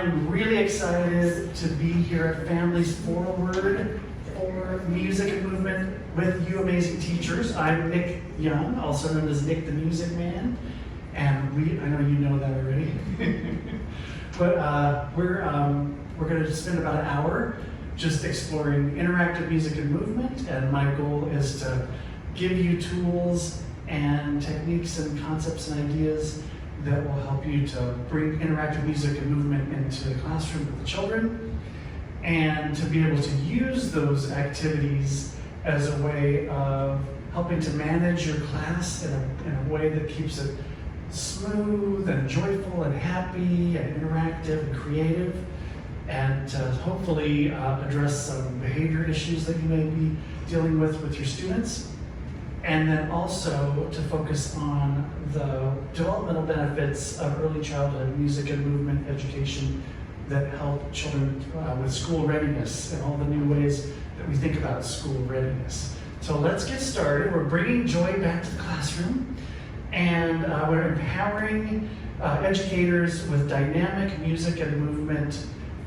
I'm really excited to be here at Families Forward for Music and Movement with you amazing teachers. I'm Nick Young, also known as Nick the Music Man, and I know you know that already. But we're going to spend about an hour just exploring interactive music and movement, and my goal is to give you tools and techniques and concepts and ideas that will help you to bring interactive music and movement into the classroom with the children, and to be able to use those activities as a way of helping to manage your class in a way that keeps it smooth and joyful and happy and interactive and creative, and to hopefully address some behavior issues that you may be dealing with your students. And then also to focus on the developmental benefits of early childhood music and movement education that help children with school readiness and all the new ways that we think about school readiness. So let's get started. We're bringing joy back to the classroom, and we're empowering educators with dynamic music and movement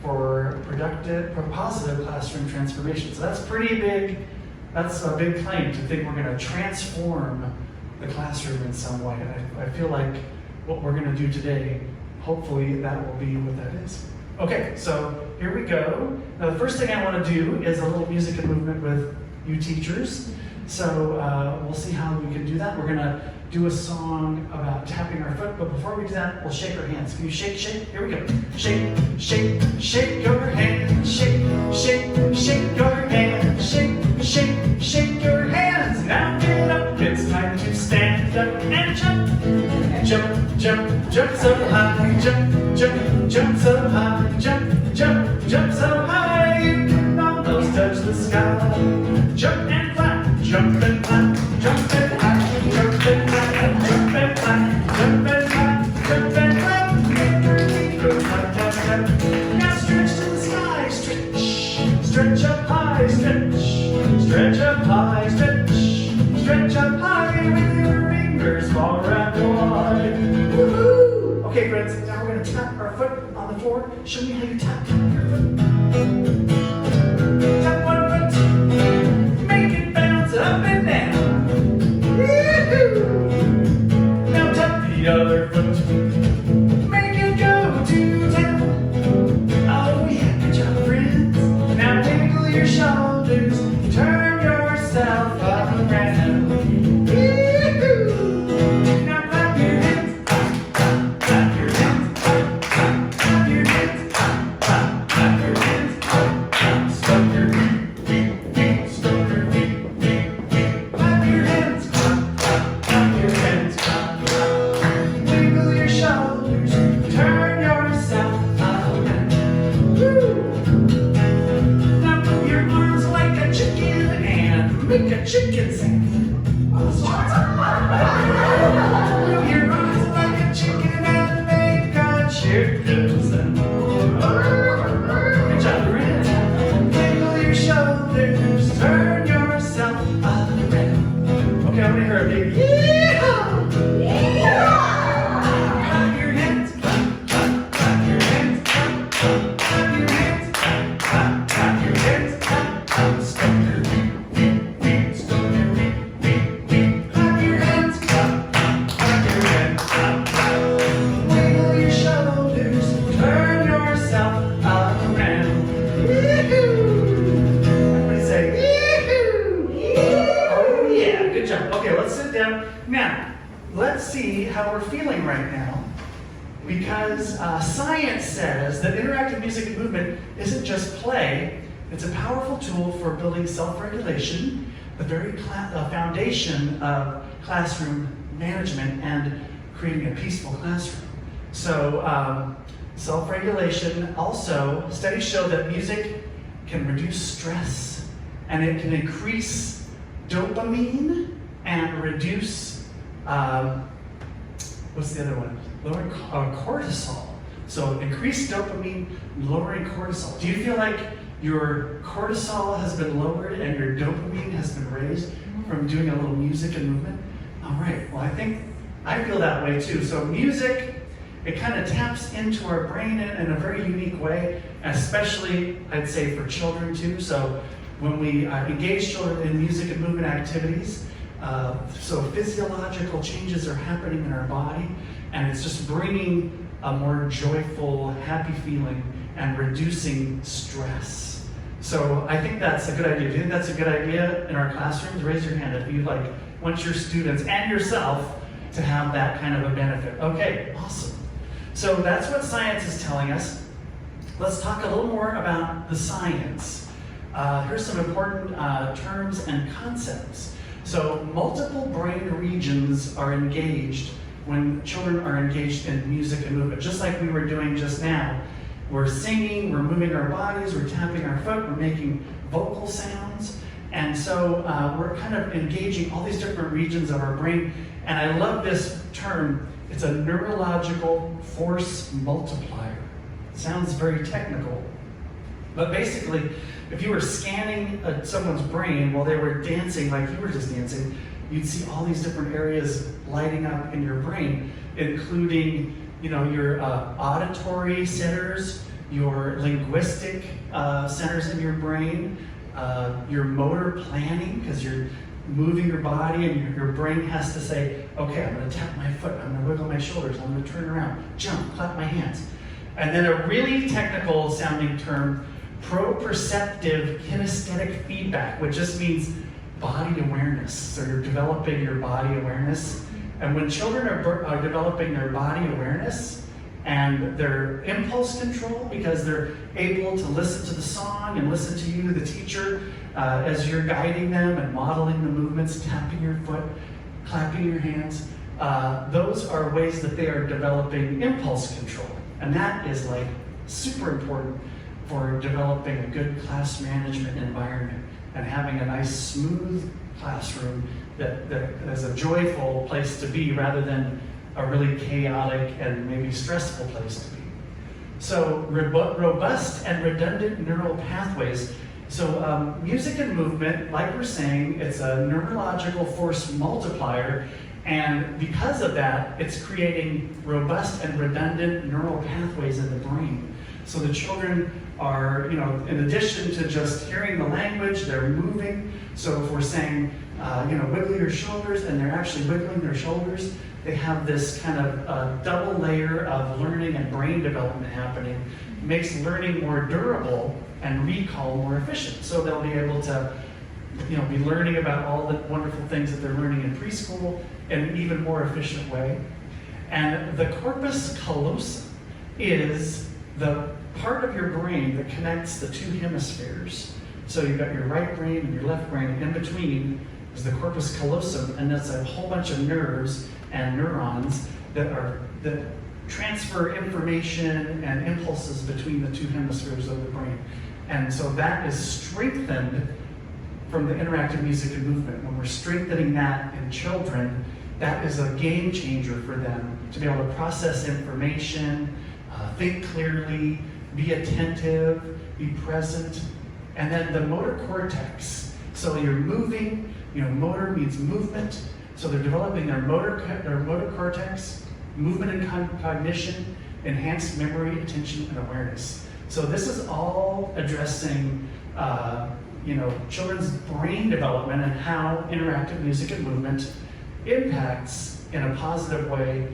for positive classroom transformation. So that's pretty big. That's a big claim to think we're going to transform the classroom in some way. And I feel like what we're going to do today, hopefully that will be what that is. Okay, so here we go. Now the first thing I want to do is a little music and movement with you teachers. So we'll see how we can do that. We're going to do a song about tapping our foot, but before we do that, we'll shake our hands. Can you shake? Here we go. Shake, shake, shake your hands. Shake, shake, shake your hands. Shake, shake, shake your hands. Now get up. It's time to stand up and jump. Jump, jump, jump so high. Jump, jump, jump so high. Jump, jump, jump so high. You can almost touch the sky. Jump and clap. Jump and clap. Jump and clap. Jump and clap. Jump and clap. Jump and clap. Jump and clap. Make your feet go clap, clap, clap. Now stretch to the sky. Stretch. Stretch up high. Stretch. Stretch up high. Stretch. Stretch up high with your fingers far and wide. Woohoo! Okay, friends. Now we're going to tap our foot on the floor. Show me how you tap your foot. Tap one foot. Make it bounce up and down. Woo-hoo! Now tap the other foot. Make it go to town. Oh yeah, good job, friends. Now wiggle your shoulders. Turn yourself around. Woo-hoo! Now clap your hands. Clap your hands. Clap your hands. Clap your hands. Stomp your feet. Stomp your feet. Clap your hands. Clap your hands. Wiggle your shoulders. Turn yourself around. Woo! Now move your arms like a chicken and make a chicken sound. Move your arms like a chicken and make a chicken sound. Good job, friends. Wiggle your shoulders. Turn yourself around. Okay, I'm gonna hear a big yeehaw. Clap your hands. Clap, clap your hands. Clap, clap your hands. Clap, clap your hands. Clap, stomp your feet. Stomp your feet. Clap your hands. Clap, clap your hands. Clap. Wiggle your shoulders. Turn yourself around. Woo-hoo! Everybody say, woo-hoo! Oh yeah, good job. Okay, let's sit down. Now, let's see how we're feeling right now. Because science says that interactive music and movement isn't just play, it's a powerful tool for building self-regulation, the very foundation of classroom management and creating a peaceful classroom. So self-regulation, also, studies show that music can reduce stress, and it can increase dopamine and reduce, what's the other one? Lowering cortisol. So increased dopamine, lowering cortisol. Do you feel like your cortisol has been lowered and your dopamine has been raised from doing a little music and movement? All right, well I feel that way too. So music it kind of taps into our brain in a very unique way, especially, I'd say, for children too. So when we engage children in music and movement activities, so physiological changes are happening in our body, and it's just bringing a more joyful, happy feeling and reducing stress. So I think that's a good idea. Do you think that's a good idea in our classrooms? Raise your hand if you want your students and yourself to have that kind of a benefit. Okay, awesome. So that's what science is telling us. Let's talk a little more about the science. Here's some important terms and concepts. So multiple brain regions are engaged when children are engaged in music and movement, just like we were doing just now. We're singing, we're moving our bodies, we're tapping our foot, we're making vocal sounds. And so we're kind of engaging all these different regions of our brain. And I love this term. It's a neurological force multiplier. Sounds very technical. But basically, if you were scanning someone's brain while they were dancing, like you were just dancing, you'd see all these different areas lighting up in your brain, including, your auditory centers, your linguistic centers in your brain, your motor planning, because you're moving your body and your brain has to say, okay, I'm going to tap my foot, I'm going to wiggle my shoulders, I'm going to turn around, jump, clap my hands. And then a really technical sounding term, proprioceptive kinesthetic feedback, which just means body awareness. So you're developing your body awareness. And when children are developing their body awareness and their impulse control, because they're able to listen to the song and listen to you, the teacher, as you're guiding them and modeling the movements, tapping your foot, clapping your hands, those are ways that they are developing impulse control. And that is super important for developing a good class management environment and having a nice, smooth classroom that is a joyful place to be rather than a really chaotic and maybe stressful place to be. So robust and redundant neural pathways. So music and movement, like we're saying, it's a neurological force multiplier, and because of that, it's creating robust and redundant neural pathways in the brain. So the children are, in addition to just hearing the language, they're moving. So if we're saying, wiggle your shoulders, and they're actually wiggling their shoulders, they have this kind of double layer of learning and brain development happening. It makes learning more durable and recall more efficient. So they'll be able to, be learning about all the wonderful things that they're learning in preschool in an even more efficient way. And the corpus callosum is the part of your brain that connects the two hemispheres. So you've got your right brain and your left brain, and in between is the corpus callosum, and that's a whole bunch of nerves and neurons that transfer information and impulses between the two hemispheres of the brain. And so that is strengthened from the interactive music and movement. When we're strengthening that in children, that is a game changer for them to be able to process information, think clearly, be attentive, be present. And then the motor cortex. So you're moving, motor means movement. So they're developing their motor cortex, movement and cognition, enhanced memory, attention, and awareness. So this is all addressing children's brain development and how interactive music and movement impacts in a positive way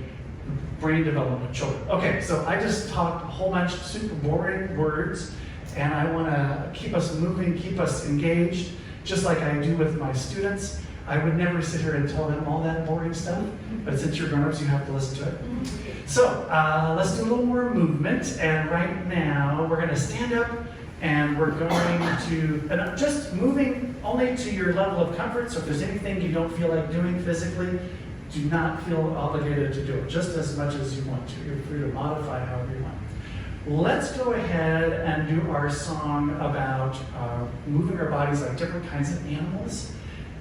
brain development of children. Okay, so I just talked a whole bunch of super boring words, and I want to keep us moving, keep us engaged, just like I do with my students. I would never sit here and tell them all that boring stuff, but since you're grown-ups, you have to listen to it. So let's do a little more movement, and right now we're going to stand up, and we're going to, and just moving only to your level of comfort, so if there's anything you don't feel like doing physically, do not feel obligated to do it, just as much as you want to. You're free to modify however you want. Let's go ahead and do our song about moving our bodies like different kinds of animals.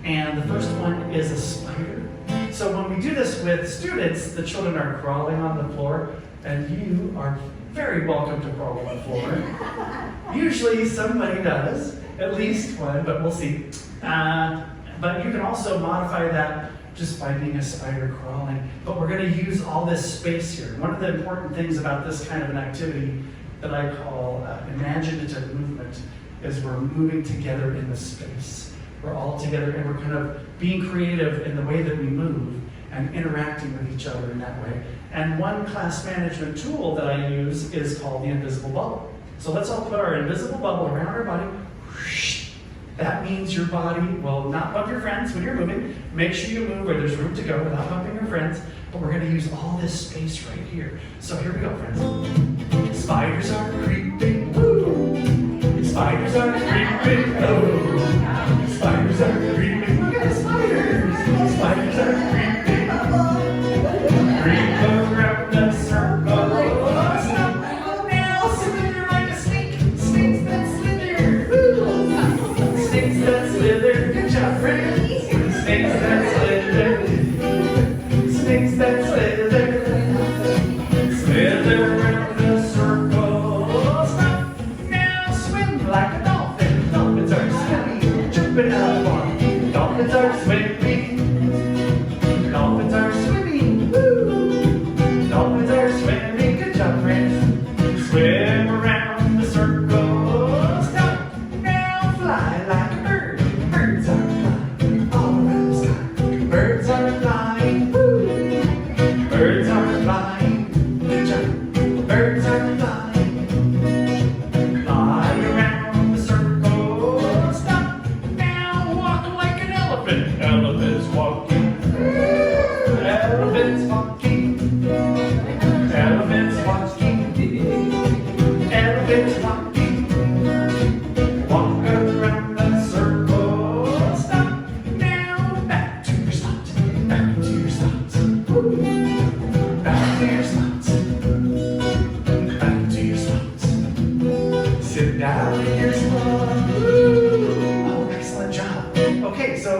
And the first one is a spider. So when we do this with students, the children are crawling on the floor, and you are very welcome to crawl on the floor. Usually somebody does, at least one, but we'll see. But you can also modify that just by being a spider crawling. But we're going to use all this space here. One of the important things about this kind of an activity that I call imaginative movement is we're moving together in the space. We're all together and we're kind of being creative in the way that we move and interacting with each other in that way. And one class management tool that I use is called the invisible bubble. So let's all put our invisible bubble around our body. That means your body will not bump your friends when you're moving. Make sure you move where there's room to go without bumping your friends. But we're going to use all this space right here. So here we go, friends. Spiders are creeping, woo! Spiders are creeping, oh! Spiders are creeping, look at the spiders! Spiders are creeping. Creep around the circle. Stop now, slither like a snake. Snakes that slither, woo! Snakes that slither, good job, friends. Snakes that slither. Snakes that slither. Slither around the circle. Stop now, swim like a dolphin. Dolphins are swimming, jumping out of water. Dolphins are swimming. Dolphins are swimming. Woo! Dolphins are swimming. Good job, friends. Swim around the circle. Stop now, fly like a bird. Birds are flying all around the sky. Birds are flying. Woo! Birds are flying. Good job. Birds are flying. Fly around the circle. Stop now, walk like an elephant. Elephants walking. Elephants walking. Elephants walking. Elephants walking. Walk around the circle. Stop now. Back to your spot. Back to your spot. Woo. Back to your spot. Back to your spot. Sit down in your spot. Woo. Oh, excellent job. Okay, so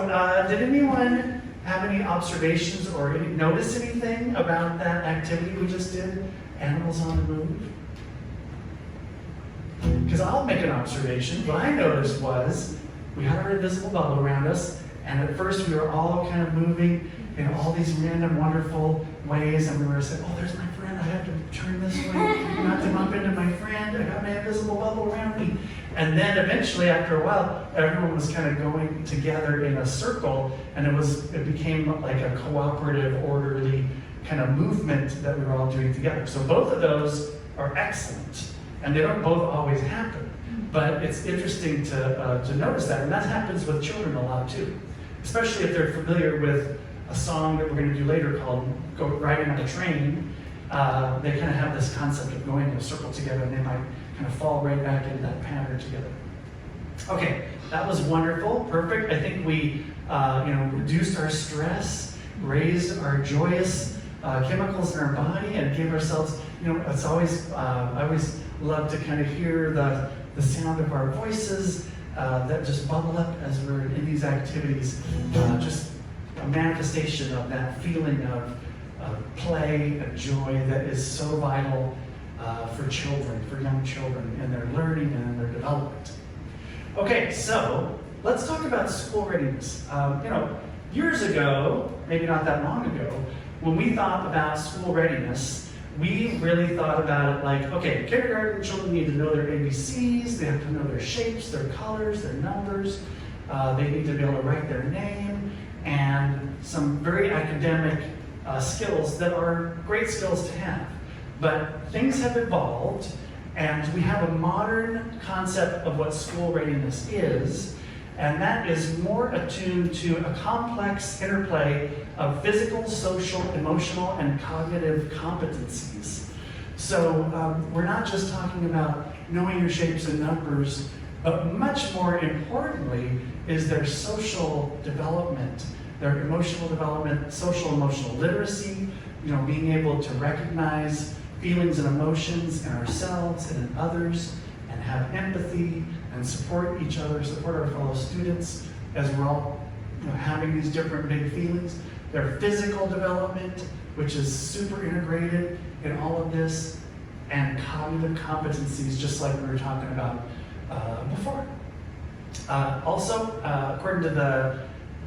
did anyone have any observations or notice anything about that activity we just did? Animals on the move? Because I'll make an observation. What I noticed was we had our invisible bubble around us, and at first we were all kind of moving in all these random, wonderful ways, and we were saying, oh, there's my friend, I have to turn this way, not to bump into my friend, I got my invisible bubble around me. And then eventually, after a while, everyone was kind of going together in a circle, and it became like a cooperative, orderly kind of movement that we were all doing together. So both of those are excellent. And they don't both always happen, but it's interesting to notice that, and that happens with children a lot too, especially if they're familiar with a song that we're going to do later called "Go Riding on a Train." They kind of have this concept of going in a circle together, and they might kind of fall right back into that pattern together. Okay, that was wonderful, perfect. I think we reduced our stress, raised our joyous chemicals in our body, and gave ourselves. It's always I always love to kind of hear the sound of our voices that just bubble up as we're in these activities. Just a manifestation of that feeling of play and joy that is so vital for children, for young children, in their learning and in their development. Okay, so let's talk about school readiness. Years ago, maybe not that long ago, when we thought about school readiness, we really thought about it like, okay, kindergarten children need to know their ABCs, they have to know their shapes, their colors, their numbers, they need to be able to write their name, and some very academic skills that are great skills to have. But things have evolved, and we have a modern concept of what school readiness is, and that is more attuned to a complex interplay of physical, social, emotional, and cognitive competencies. So we're not just talking about knowing your shapes and numbers, but much more importantly is their social development, their emotional development, social emotional literacy, being able to recognize feelings and emotions in ourselves and in others, and have empathy and support each other, support our fellow students as we're all having these different big feelings. Their physical development, which is super integrated in all of this, and cognitive competencies, just like we were talking about before. Also, according to the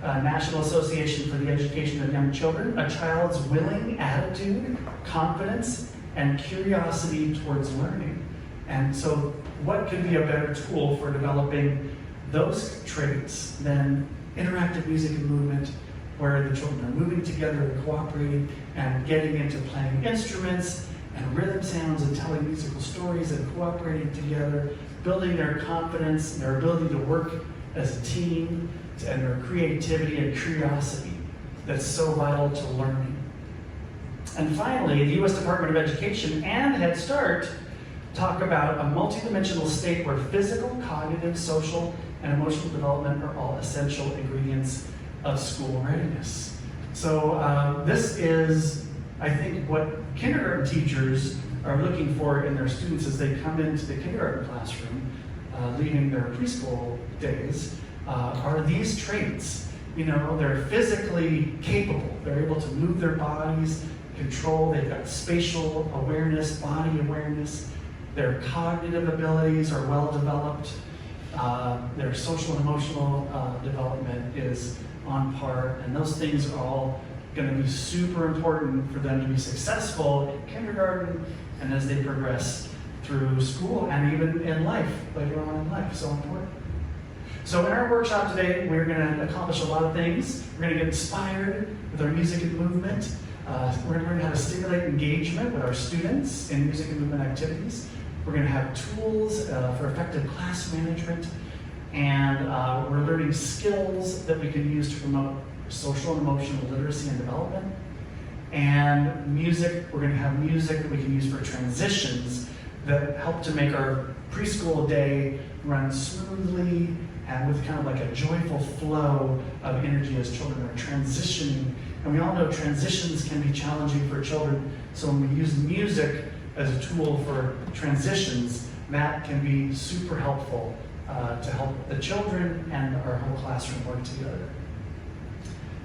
National Association for the Education of Young Children, a child's willing attitude, confidence, and curiosity towards learning. And so what could be a better tool for developing those traits than interactive music and movement, where the children are moving together and cooperating and getting into playing instruments and rhythm sounds and telling musical stories and cooperating together, building their confidence, their ability to work as a team, and their creativity and curiosity that's so vital to learning. And finally, the U.S. Department of Education and Head Start talk about a multidimensional state where physical, cognitive, social, and emotional development are all essential ingredients of school readiness. So this is, I think, what kindergarten teachers are looking for in their students as they come into the kindergarten classroom, leaving their preschool days, are these traits. You know, they're physically capable. They're able to move their bodies, control. They've got spatial awareness, body awareness. Their cognitive abilities are well developed. Their social and emotional development is on par. And those things are all going to be super important for them to be successful in kindergarten and as they progress through school and even in life, later on in life. So important. So in our workshop today, we're going to accomplish a lot of things. We're going to get inspired with our music and movement. We're going to learn how to stimulate engagement with our students in music and movement activities. We're going to have tools for effective class management. And we're learning skills that we can use to promote social and emotional literacy and development. And music, we're going to have music that we can use for transitions that help to make our preschool day run smoothly and with kind of like a joyful flow of energy as children are transitioning. And we all know transitions can be challenging for children, so when we use music as a tool for transitions, that can be super helpful to help the children and our whole classroom work together.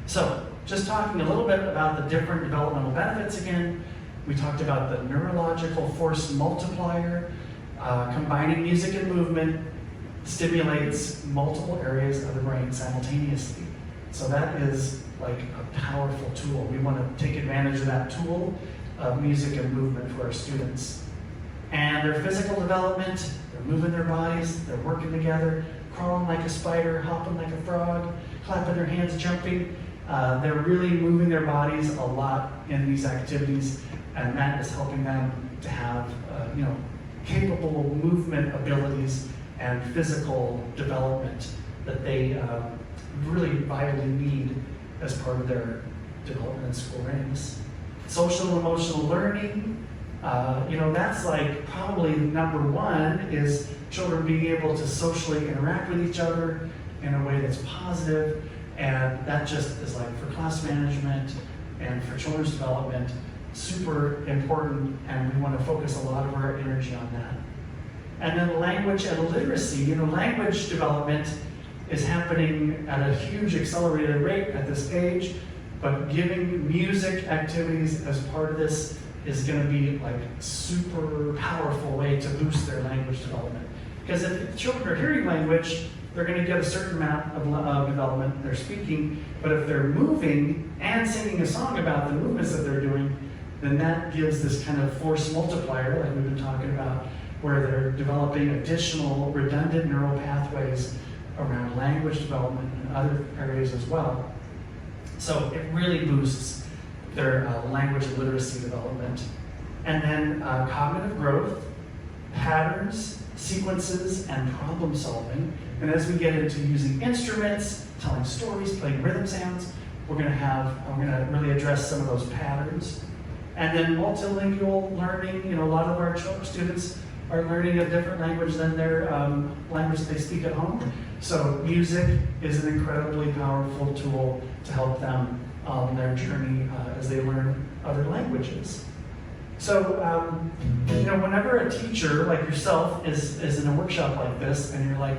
So, just talking a little bit about the different developmental benefits again. We talked about the neurological force multiplier. Combining music and movement stimulates multiple areas of the brain simultaneously. So that is like a powerful tool. We want to take advantage of that tool of music and movement for our students. And their physical development, they're moving their bodies, they're working together, crawling like a spider, hopping like a frog, clapping their hands, jumping. They're really moving their bodies a lot in these activities, and that is helping them to have capable movement abilities and physical development that they really vitally need as part of their development in school readiness. Social and emotional learning, that's like probably number one is children being able to socially interact with each other in a way that's positive, and that just is like for class management and for children's development, super important, and we want to focus a lot of our energy on that. And then language and literacy. Language development is happening at a huge accelerated rate at this age, but giving music activities as part of this is going to be like a super powerful way to boost their language development. Because if children are hearing language, they're going to get a certain amount of development, they're speaking, but if they're moving and singing a song about the movements that they're doing, then that gives this kind of force multiplier like we've been talking about, where they're developing additional redundant neural pathways around language development and other areas as well. So it really boosts their language and literacy development. And then cognitive growth, patterns, sequences, and problem solving. And as we get into using instruments, telling stories, playing rhythm sounds, we're going to really address some of those patterns. And then multilingual learning, a lot of our students are learning a different language than their language that they speak at home. So music is an incredibly powerful tool to help them on their journey as they learn other languages. So, whenever a teacher like yourself is in a workshop like this, and you're like,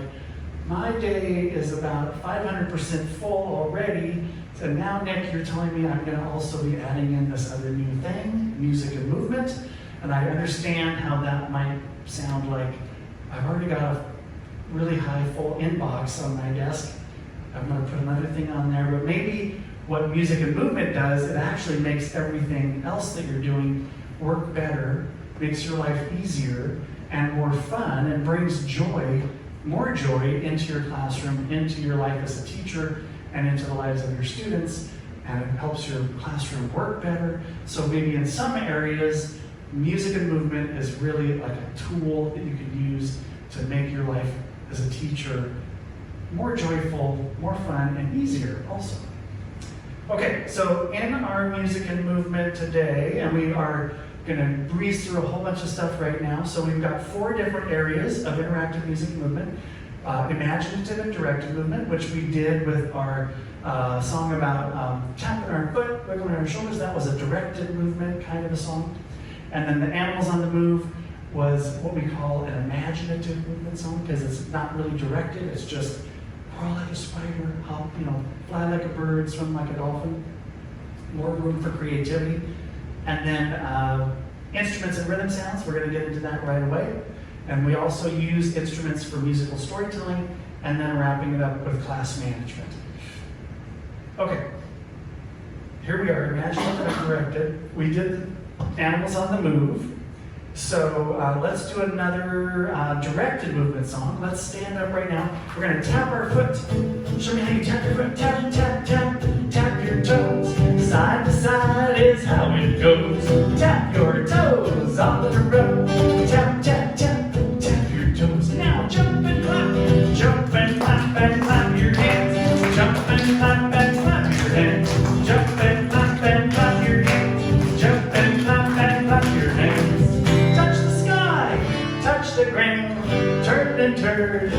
my day is about 500% full already, and now, Nick, you're telling me I'm going to also be adding in this other new thing, music and movement, and I understand how that might sound like I've already got a really high full inbox on my desk. I'm going to put another thing on there, but maybe what music and movement does, it actually makes everything else that you're doing work better, makes your life easier and more fun, and brings joy, more joy into your classroom, into your life as a teacher, and into the lives of your students, and it helps your classroom work better. So maybe in some areas, music and movement is really like a tool that you can use to make your life as a teacher more joyful, more fun, and easier also. Okay, so in our music and movement today, and we are going to breeze through a whole bunch of stuff right now. So we've got 4 different areas of interactive music movement. Imaginative and directed movement, which we did with our song about tapping our foot, wiggling our shoulders. That was a directed movement kind of a song. And then the Animals on the Move was what we call an imaginative movement song, because it's not really directed, it's just crawl like a spider, hop, fly like a bird, swim like a dolphin. More room for creativity. And then instruments and rhythm sounds, we're going to get into that right away. And we also use instruments for musical storytelling, and then wrapping it up with class management. Okay, here we are, imaginative and directed. We did Animals on the Move. So let's do another directed movement song. Let's stand up right now. We're going to tap our foot. Show me how you tap your foot. Tap, tap, tap. Tap your toes. Side to side is how it goes. Tap your toes on the road. Tap, tap, tap. Tap your toes. Now jump and clap. Jump and clap and clap your hands. Jump and clap and clap your hands. Jump and clap and clap your hands. Jump and clap and clap your hands. Touch the ground, turn and turn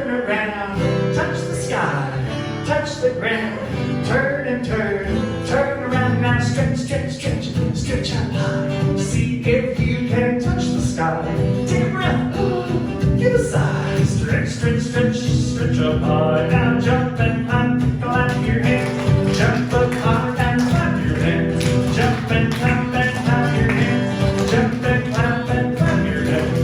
around. Touch the sky, touch the ground, turn and turn around. Now stretch, stretch, stretch, stretch up high. See if you can touch the sky. Take a breath, give a sigh. Stretch, stretch, stretch, stretch up high. Now jump and clap your hands. Jump up high and clap your hands. Jump and clap your hands. Jump and clap your hands.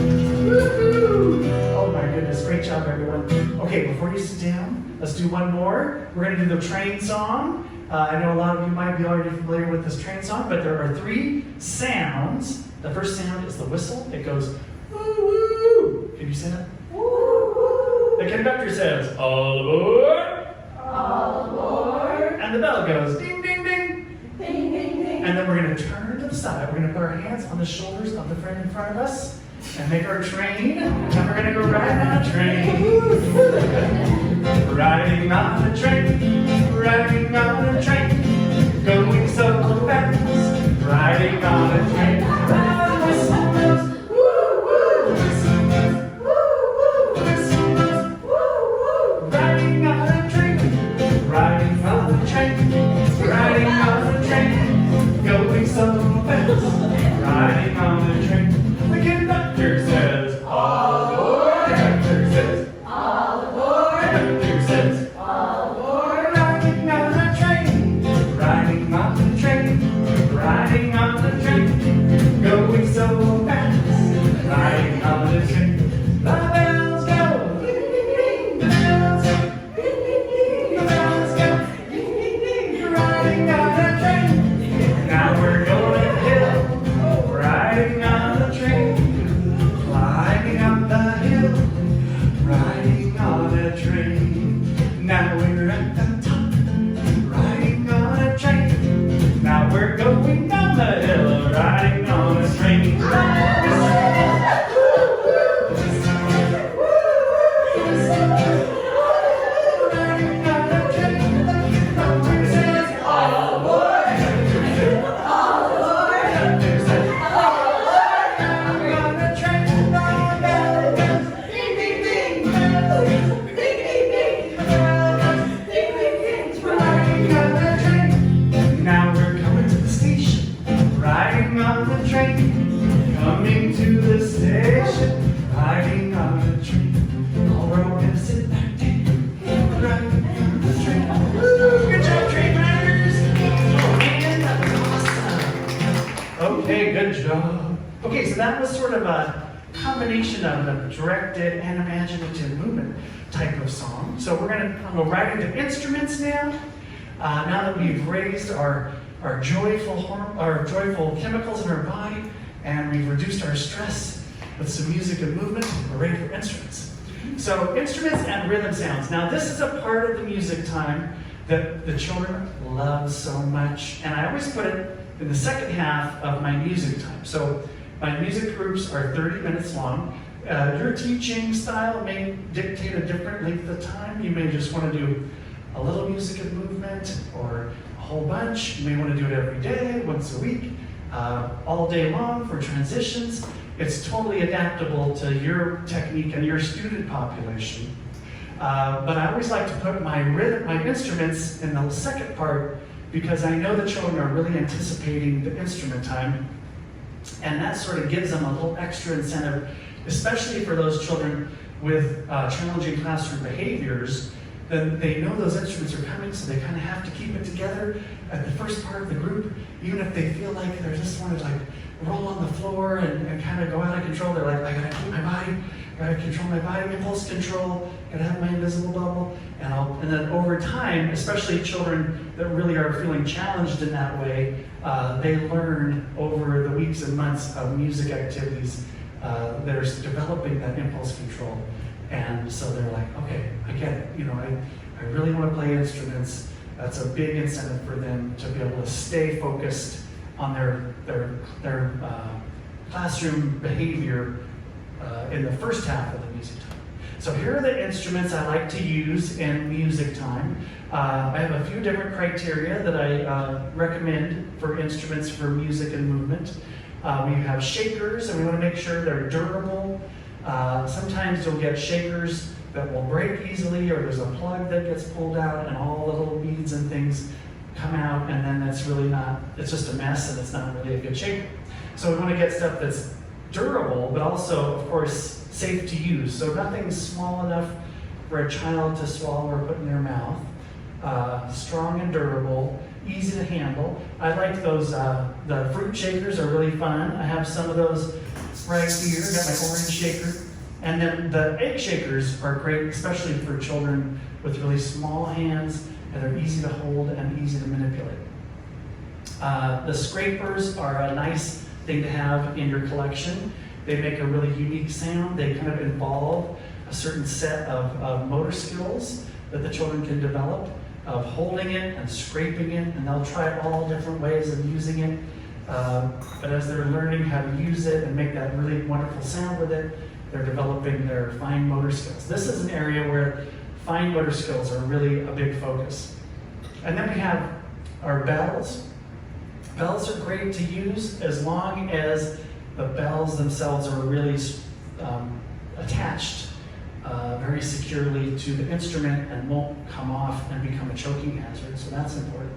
Oh my goodness, great job everyone. Okay, before you sit down, let's do one more. We're going to do the train song. I know a lot of you might be already familiar with this train song, but there are 3 sounds. The first sound is the whistle. It goes, woo woo. Can you say that? Woo woo. The conductor says, all aboard. All aboard. And the bell goes, ding ding ding. Ding ding ding. And then we're going to turn to the side. We're going to put our hands on the shoulders of the friend in front of us and make our train, and we're gonna go riding on a train. Riding on a train, riding on a train, going so fast. Riding on a train, whistle goes, woo woo. Whistle goes, woo woo. Whistle goes, woo woo. Riding on a train, riding on a train, riding on a train, going so fast. Riding on a train. The conductor says, all aboard. The conductor says, all aboard. The conductor says, all aboard. Riding on a train, riding on the train, riding on the train, going so fast, riding on the train. The bells go, ding ding ding. The bells go, ding ding ding. The bells go, ding ding ding. Riding on a train. Now we're going uphill, riding on a train. Climbing up the hill, riding on a train. Now we're at the top, riding on a train. Now we're going down the hill, riding on a train. Coming to the station, riding on the train. All we're all gonna sit back down, riding on the train. Woo! Good job, train riders! And that was awesome. Okay, good job. Okay, so that was sort of a how combination of a directed and imaginative movement type of song. So we're going to go right into instruments now. Now that we've raised our joyful chemicals in our body and we've reduced our stress with some music and movement, we're ready for instruments. So instruments and rhythm sounds. Now this is a part of the music time that the children love so much, and I always put it in the second half of my music time. So my music groups are 30 minutes long. Your teaching style may dictate a different length of time. You may just want to do a little music and movement or a whole bunch. You may want to do it every day, once a week, all day long for transitions. It's totally adaptable to your technique and your student population. But I always like to put my instruments in the second part because I know the children are really anticipating the instrument time, and that sort of gives them a little extra incentive, especially for those children with challenging classroom behaviors. Then they know those instruments are coming, so they kind of have to keep it together at the first part of the group, even if they feel like they just want to like roll on the floor and kind of go out of control. They're like, I gotta keep my body, gotta control my body, impulse control, gotta have my invisible bubble. And then over time, especially children that really are feeling challenged in that way, they learn over the weeks and months of music activities, they're developing that impulse control. And so they're like, okay, I get it. You know, I really want to play instruments. That's a big incentive for them to be able to stay focused on their classroom behavior in the first half of the music time. So here are the instruments I like to use in music time. I have a few different criteria that I recommend for instruments for music and movement. We have shakers, and we want to make sure they're durable. Sometimes you'll get shakers that will break easily, or there's a plug that gets pulled out and all the little beads and things come out, and then that's really not, it's just a mess and it's not really a good shaker. So we want to get stuff that's durable, but also, of course, safe to use. So nothing small enough for a child to swallow or put in their mouth. Strong and durable, easy to handle. I like those, the fruit shakers are really fun. I have some of those right here. I got my orange shaker. And then the egg shakers are great, especially for children with really small hands, and they're easy to hold and easy to manipulate. The scrapers are a nice thing to have in your collection. They make a really unique sound. They kind of involve a certain set of motor skills that the children can develop, of holding it and scraping it, and they'll try all different ways of using it. But as they're learning how to use it and make that really wonderful sound with it, they're developing their fine motor skills. This is an area where fine motor skills are really a big focus. And then we have our bells. Bells are great to use as long as the bells themselves are really attached very securely to the instrument and won't come off and become a choking hazard, so that's important.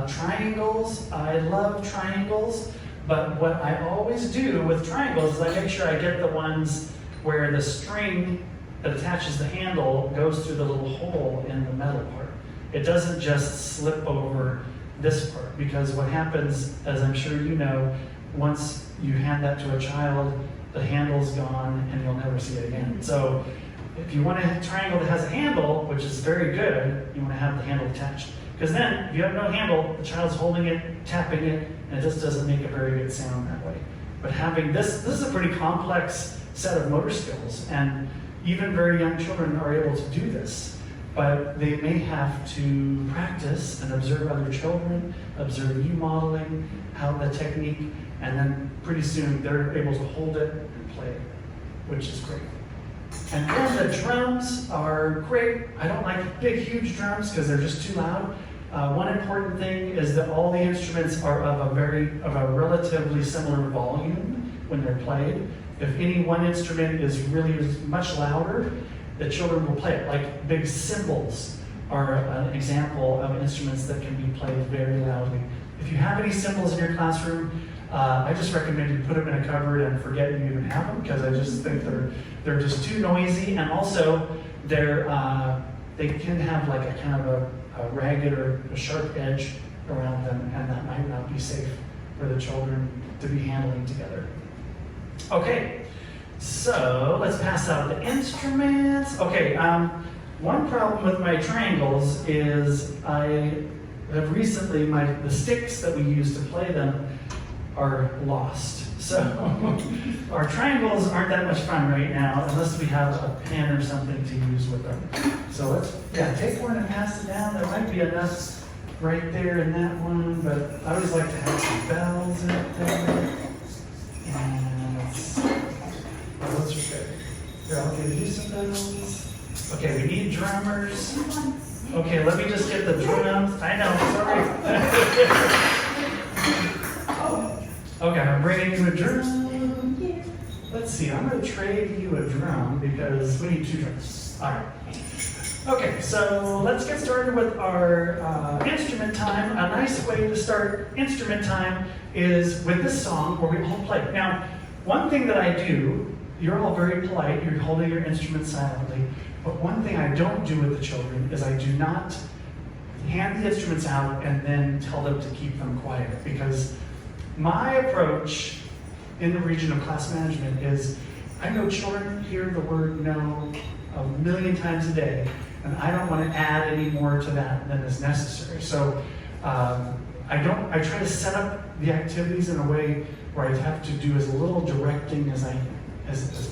Triangles, I love triangles, but what I always do with triangles is I make sure I get the ones where the string that attaches the handle goes through the little hole in the metal part. It doesn't just slip over this part, because what happens, as I'm sure you know, once you hand that to a child, the handle's gone and you'll never see it again. So if you want a triangle that has a handle, which is very good, you want to have the handle attached. Because then, if you have no handle, the child's holding it, tapping it, and it just doesn't make a very good sound that way. But having this is a pretty complex set of motor skills, and even very young children are able to do this. But they may have to practice and observe other children, observe you modeling how the technique, and then pretty soon they're able to hold it and play it, which is great. And then the drums are great. I don't like big, huge drums because they're just too loud. One important thing is that all the instruments are of a relatively similar volume when they're played. If any one instrument is really much louder, the children will play it. Like big cymbals are an example of instruments that can be played very loudly. If you have any cymbals in your classroom, I just recommend you put them in a cupboard and forget you even have them, because I just think they're just too noisy, and also they can have like a kind of a ragged or a sharp edge around them, and that might not be safe for the children to be handling together. Okay, So let's pass out the instruments. Okay, one problem with my triangles is I have recently, the sticks that we use to play them are lost. So our triangles aren't that much fun right now unless we have a pen or something to use with them. So let's, take one and pass it down. There might be enough right there in that one, but I always like to have some bells in it there. And let's just go. Here, I'll give you some bells. Okay, we need drummers. Okay, let me just get the drums. I know, sorry. Okay, I'm bringing you a drum. Let's see, I'm going to trade you a drum because we need 2 drums. All right. Okay, so let's get started with our instrument time. A nice way to start instrument time is with this song where we all play. Now, one thing that I do, you're all very polite, you're holding your instruments silently, but one thing I don't do with the children is I do not hand the instruments out and then tell them to keep them quiet, because my approach in the region of class management is I know children hear the word no a million times a day, and I don't want to add any more to that than is necessary. So I try to set up the activities in a way where I have to do as little directing as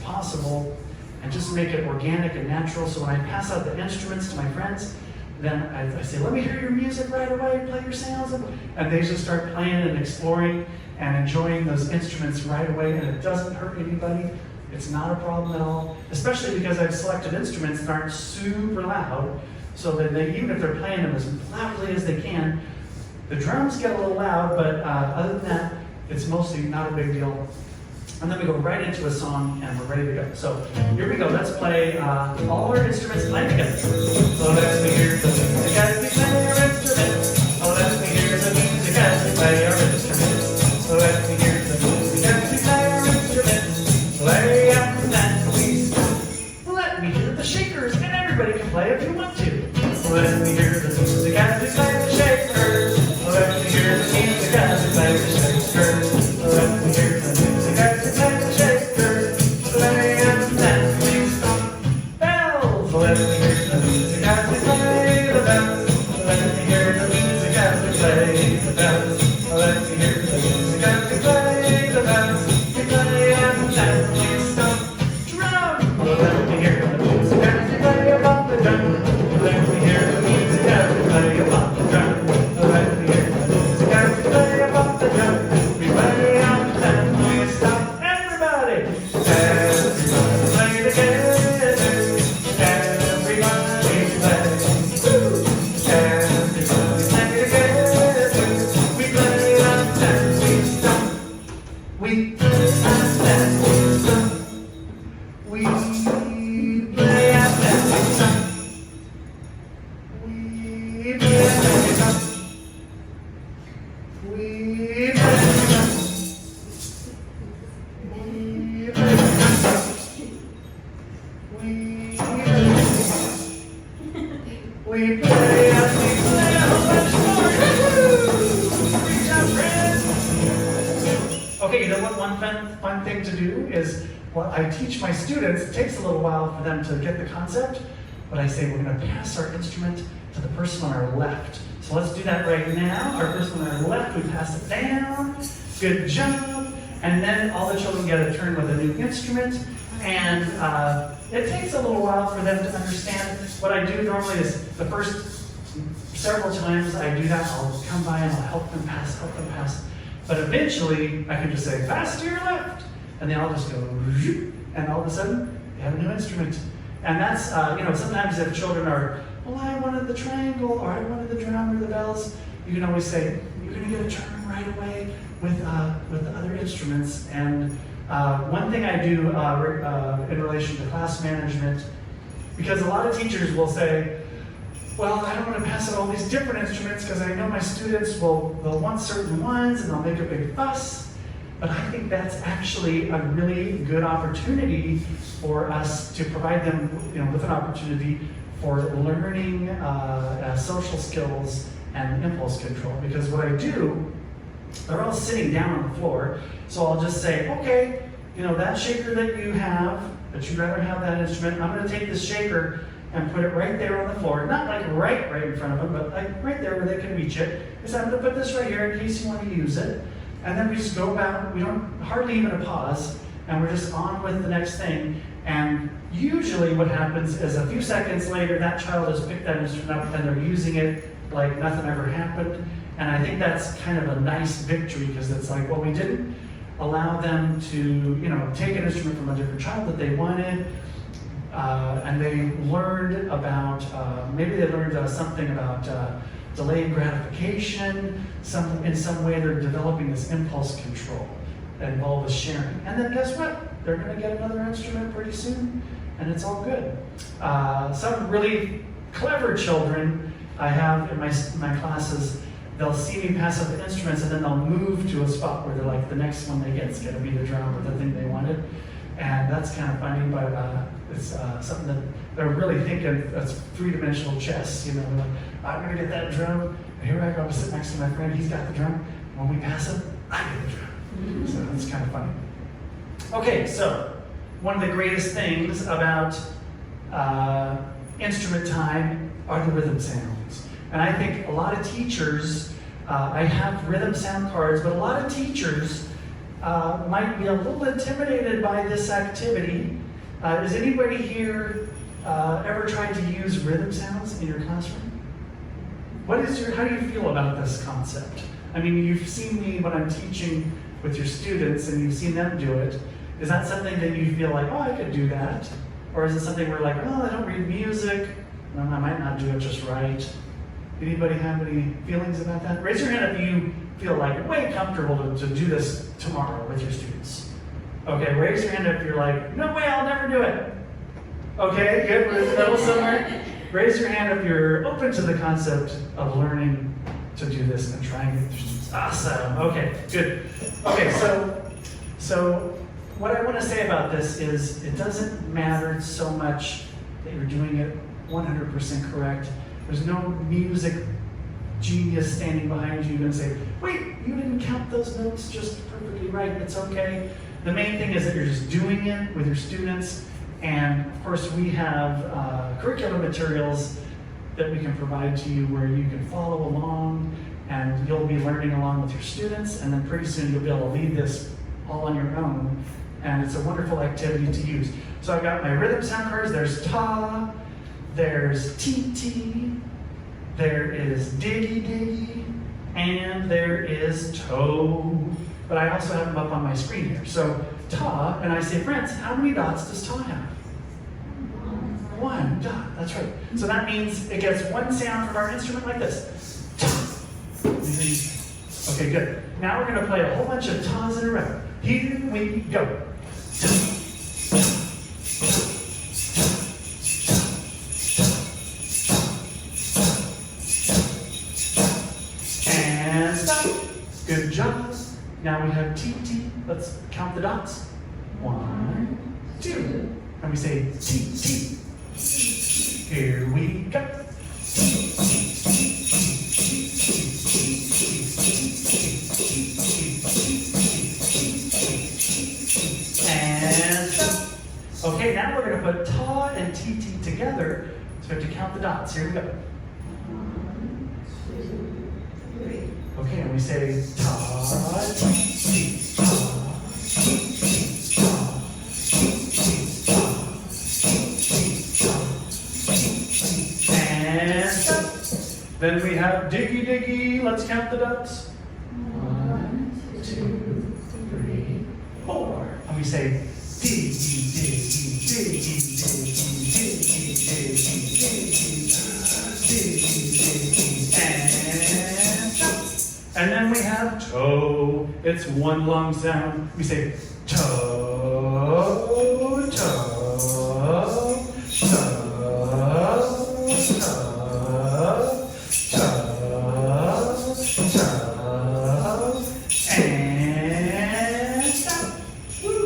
possible, and just make it organic and natural. So when I pass out the instruments to my friends, then I say, let me hear your music right away, play your sounds, and they just start playing and exploring and enjoying those instruments right away, and it doesn't hurt anybody. It's not a problem at all, especially because I've selected instruments that aren't super loud, so that even if they're playing them as loudly as they can, the drums get a little loud, but other than that, it's mostly not a big deal. And then we go right into a song, and we're ready to go. So here we go. Let's play all our instruments playing together. So let's hear the music as we play our instruments. Oh, let's hear the music as we play our instruments. So let's hear the music as we play our instruments. Play after that we stop. Let me hear the shakers, and everybody can play if you want to. So let me hear the music as we play the shakers. So let me hear the music as we play the shakers. So let me hear the music as we play the shakers. Play after that we stop. Bells. So let me hear the music as we play the bells. So let me hear the music as we play the bells. So let me hear the music as we play the bells. We play after that we stop. Drum. So let me hear the music as we play upon the drum. So let me hear the music as we play upon the drum. So let me hear the music as we play upon the drum. We play after that we stop. Everybody. Everybody play together. Everybody play. Woo. Everybody play together. We play after that we stop. We play after that we stop. We play after that we stop. We play after that we stop. We play after that we stop. We play as we play a whole bunch more. Reach out, friends. Okay, you know what one fun thing to do is, well, I teach my students, it takes a little while for them to get the concept, but I say we're going to pass our instrument to the person on our left. So let's do that right now. Our person on our left, we pass it down. Good job. And then all the children get a turn with a new instrument. And it takes a little while for them to understand. What I do normally is the first several times I do that, I'll come by and I'll help them pass. But eventually, I can just say, pass to your left. And they all just go, and all of a sudden, they have a new instrument. And that's, sometimes if children are, well, I wanted the triangle, or I wanted the drum or the bells, you can always say, you're going to get a turn right away with the other instruments. And one thing I do in relation to class management, because a lot of teachers will say, well, I don't want to pass out all these different instruments because I know my students they'll want certain ones and they'll make a big fuss. But I think that's actually a really good opportunity for us to provide them, with an opportunity for learning social skills and impulse control. Because what I do, they're all sitting down on the floor, so I'll just say, okay, you know, that shaker that you have, that you'd rather have that instrument, I'm going to take this shaker and put it right there on the floor. Not like right in front of them, but like right there where they can reach it. Because I'm going to put this right here in case you want to use it. And then we just go about, we don't hardly even a pause, and we're just on with the next thing. And usually what happens is a few seconds later, that child has picked that instrument up and they're using it like nothing ever happened. And I think that's kind of a nice victory, because it's like, well, we didn't allow them to, you know, take an instrument from a different child that they wanted, and they learned about, maybe they learned something about delayed gratification. In some way they're developing this impulse control that involves sharing. And then guess what? They're going to get another instrument pretty soon, and it's all good. Some really clever children I have in my classes, they'll see me pass up the instruments and then they'll move to a spot where they're like, the next one they get is going to be the drum or the thing they wanted. And that's kind of funny, but it's something that they're really thinking that's three-dimensional chess. You know, they're like, I'm going to get that drum, and here I go, I'm sitting next to my friend, he's got the drum. When we pass him, I get the drum. So it's kind of funny. Okay, so one of the greatest things about instrument time are the rhythm sounds. And I think a lot of teachers, I have rhythm sound cards, but a lot of teachers might be a little intimidated by this activity. Has anybody here ever tried to use rhythm sounds in your classroom? How do you feel about this concept? I mean, you've seen me when I'm teaching with your students and you've seen them do it. Is that something that you feel like, oh, I could do that? Or is it something where like, oh, I don't read music, I might not do it just right? Anybody have any feelings about that? Raise your hand if you feel like you're way comfortable to do this tomorrow with your students. Okay, raise your hand if you're like, no way, I'll never do it. Okay, good, we're in the middle somewhere. Raise your hand if you're open to the concept of learning to do this and trying it. Awesome, okay, good. Okay, so what I want to say about this is it doesn't matter so much that you're doing it 100% correct. There's no music genius standing behind you and say, wait, you didn't count those notes just perfectly right, it's okay. The main thing is that you're just doing it with your students, and of course we have curriculum materials that we can provide to you where you can follow along and you'll be learning along with your students, and then pretty soon you'll be able to lead this all on your own, and it's a wonderful activity to use. So I've got my rhythm sound cards. There's ta, there's TT, there is diggy diggy, and there is toe. But I also have them up on my screen here. So ta, and I say, friends, how many dots does ta have? One dot, that's right. So that means it gets one sound from our instrument like this. Okay, good. Now we're going to play a whole bunch of tas in a row. Here we go. And stop. Good job. Now we have TT. Let's count the dots. 1, 2. And we say TT. Here we go. And stop. Okay, now we're going to put ta and TT together. So we have to count the dots. Here we go. 1, 2, 3. Okay, and we say ta, TT, ta, and stop. Then we have diggy diggy. Let's count the dots. 1, 2, 3, 4. And we say diggy diggy diggy diggy diggy diggy diggy, and stop. And then we have toe. It's one long sound. We say toe, toe, toe.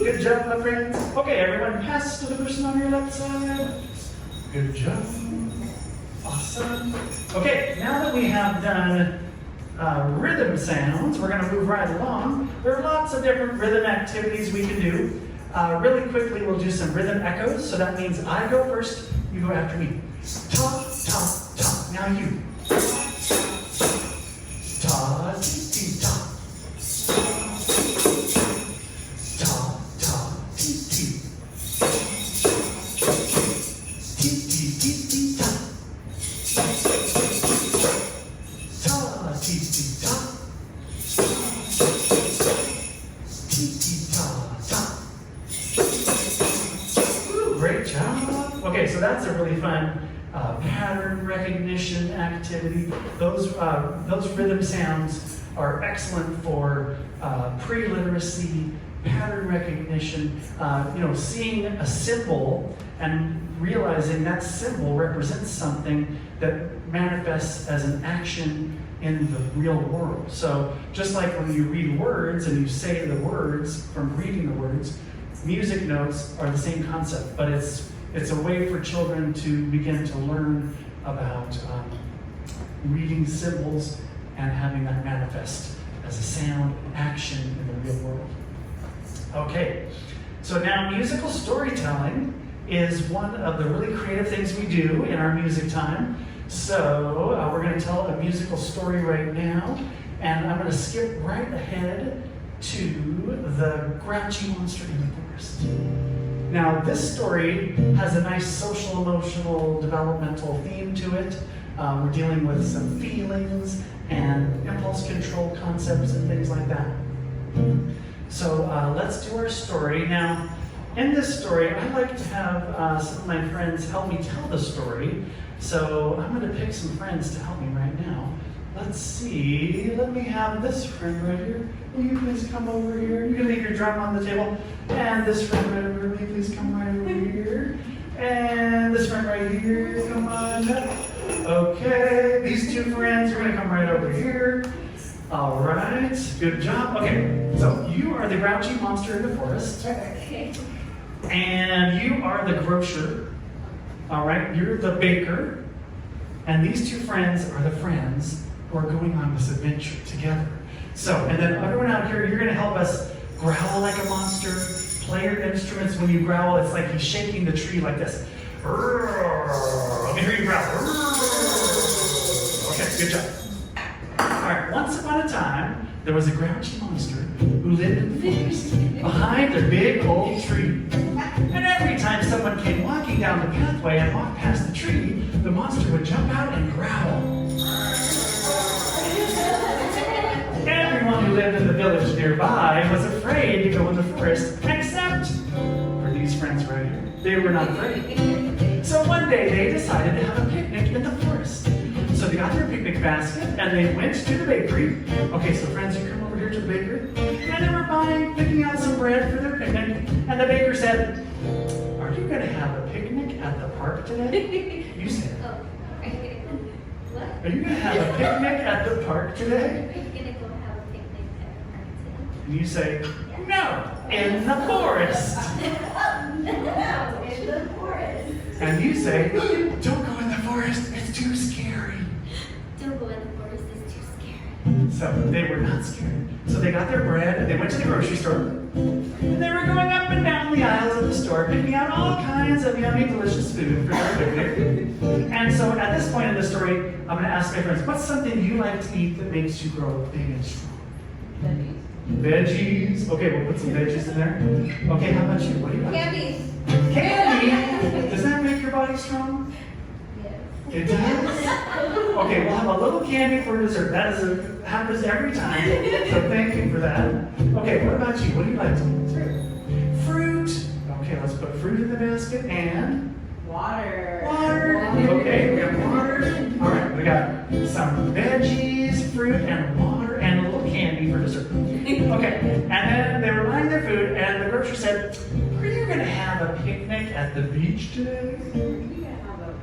Good job, my friends. Okay, everyone pass to the person on your left side. Good job. Awesome. Okay, now that we have done rhythm sounds, we're going to move right along. There are lots of different rhythm activities we can do. Really quickly, we'll do some rhythm echoes. So that means I go first, you go after me. Ta, ta, ta. Now you. Ta, ti, ti, ta. Ta, ta, ti, ti. Ti, ti, ti, ti, ta. Ta, ti, ti, ta. Ti, ti, ta, ta. Ooh, great job. Okay, so that's a really fun pattern recognition activity. Those rhythm sounds are excellent for pre-literacy, pattern recognition, seeing a symbol and realizing that symbol represents something that manifests as an action in the real world. So just like when you read words and you say the words from reading the words, music notes are the same concept, but it's a way for children to begin to learn about reading symbols and having that manifest as a sound action in the real world. Okay, so now musical storytelling is one of the really creative things we do in our music time. So we're going to tell a musical story right now, and I'm going to skip right ahead to the grouchy monster in the forest. Now, this story has a nice social, emotional, developmental theme to it. We're dealing with some feelings and impulse control concepts and things like that. So let's do our story. Now, in this story, I like to have some of my friends help me tell the story. So I'm going to pick some friends to help me right now. Let's see. Let me have this friend right here. Will you please come over here? You can leave your drum on the table. And this friend right over here, please come right over here. And this friend right here, come on up. Okay, these two friends are going to come right over here. All right, good job. Okay, so you are the grouchy monster in the forest. And you are the grocer. All right, you're the baker. And these two friends are the friends who are going on this adventure together. So, and then everyone out here, you're going to help us growl like a monster, play your instruments. When you growl, it's like he's shaking the tree like this. Let me hear you growl. Okay, good job. All right, once upon a time, there was a grouchy monster who lived in the forest behind a big old tree. And every time someone came walking down the pathway and walked past the tree, the monster would jump out and growl. Everyone who lived in the village nearby was afraid to go in the forest, except for these friends right here. They were not afraid. So one day they decided to have a picnic in the forest. So they got their picnic basket and they went to the bakery. Okay, so friends, you come over here to the bakery. And they were picking out some bread for their picnic. And the baker said, "Are you going to have a picnic at the park today?" You said, What? "Are you going to have a picnic at the park today?" Are you gonna go have a picnic at the park today? And you say, "No, in the forest." No, in the forest. And you say, "Don't go in the forest, it's too scary." Don't go in the forest, it's too scary. So they were not scared. So they got their bread and they went to the grocery store. And they were going up and down the aisles of the store, picking out all kinds of yummy, delicious food for their picnic. And so at this point in the story, I'm going to ask my friends, what's something you like to eat that makes you grow big and strong? Veggies. Okay, we'll put some veggies in there. Okay, how about you? What do you like? Candy. Candy? Does that make your body strong? Yes. It does? Okay, we'll have a little candy for dessert. That happens every time. So thank you for that. Okay, what about you? What do you like to eat? Fruit. Okay, let's put fruit in the basket and Water. water. Okay, we have water. All right, we got some veggies, fruit, and water, and a little candy for dessert. Okay, and then they were buying their food, and the grocer said, "Are you going to have a picnic at the beach today?" Are you gonna have a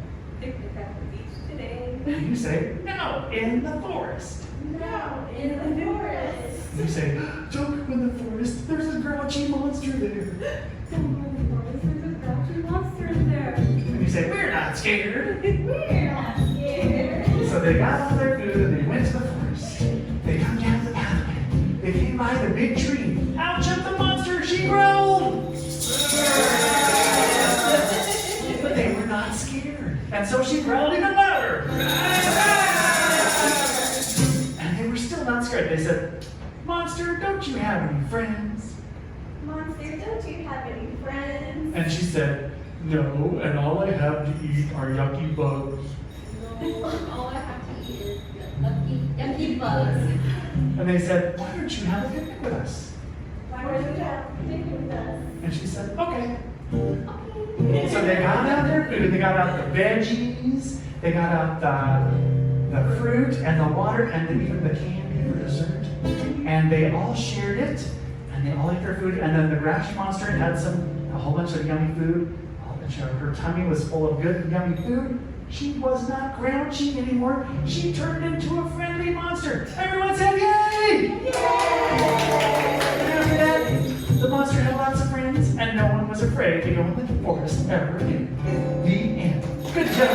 picnic at the beach today? And you say, "No, in the forest." No, in the forest. You say, "Don't go in the forest. There's a grouchy monster there." Don't go in the forest. There's a grouchy monster in there. And you say, "We're not scared." We're not scared. So they got all their food and they went to the forest. They come down the pathway. They came by the big tree. Out jumped the monster. She growled. scared. And so she growled even louder. And they were still not scared. They said, "Monster, don't you have any friends?" Monster, don't you have any friends? And she said, "No, and all I have to eat are yucky bugs." All I have to eat is yucky bugs. And they said, "Why don't you have a picnic with us?" Why don't you have a picnic with us? And she said, "Okay." Okay. So they got out their food, they got out the veggies, they got out the fruit and the water and then even the candy for dessert. And they all shared it, and they all ate their food. And then the rash monster had a whole bunch of yummy food. Her tummy was full of good, yummy food. She was not grouchy anymore. She turned into a friendly monster. Everyone said, "Yay!" And after that, the monster had lots of friends, and no one was afraid to go in the forest ever again. The end. Good job.